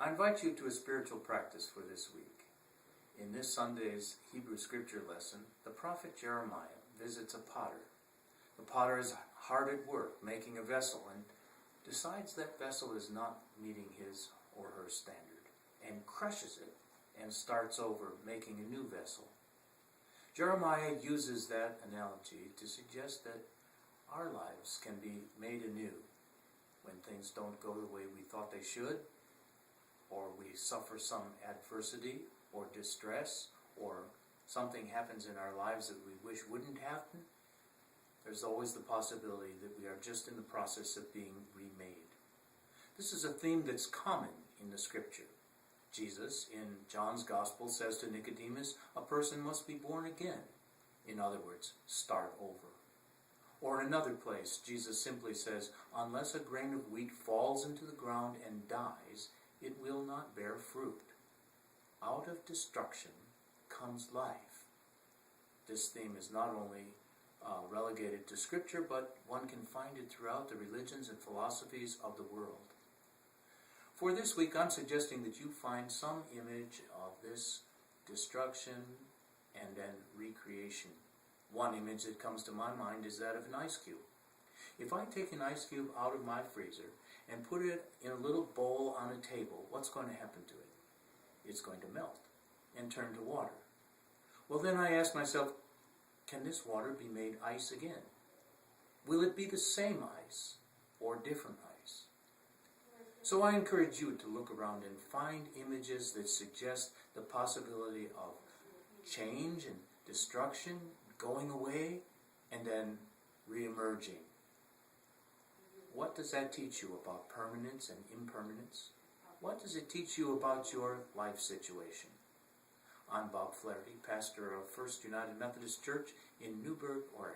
I invite you to a spiritual practice for this week. In this Sunday's Hebrew scripture lesson, the prophet Jeremiah visits a potter. The potter is hard at work making a vessel and decides that vessel is not meeting his or her standard and crushes it and starts over making a new vessel. Jeremiah uses that analogy to suggest that our lives can be made anew when things don't go the way we thought they should, or we suffer some adversity or distress, or something happens in our lives that we wish wouldn't happen. There's always the possibility that we are just in the process of being remade. This is a theme that's common in the scripture. Jesus, in John's Gospel, says to Nicodemus, a person must be born again. In other words, start over. Or in another place, Jesus simply says, unless a grain of wheat falls into the ground and dies, it will not bear fruit. Out of destruction comes life. This theme is not only relegated to Scripture, but one can find it throughout the religions and philosophies of the world. For this week, I'm suggesting that you find some image of this destruction and then recreation. One image that comes to my mind is that of an ice cube. If I take an ice cube out of my freezer and put it in a little bowl on a table, what's going to happen to it? It's going to melt and turn to water. Well, then I ask myself, can this water be made ice again? Will it be the same ice or different ice? So I encourage you to look around and find images that suggest the possibility of change and destruction, going away, and then re-emerging. What does that teach you about permanence and impermanence? What does it teach you about your life situation? I'm Bob Flaherty, pastor of First United Methodist Church in Newburgh, Oregon.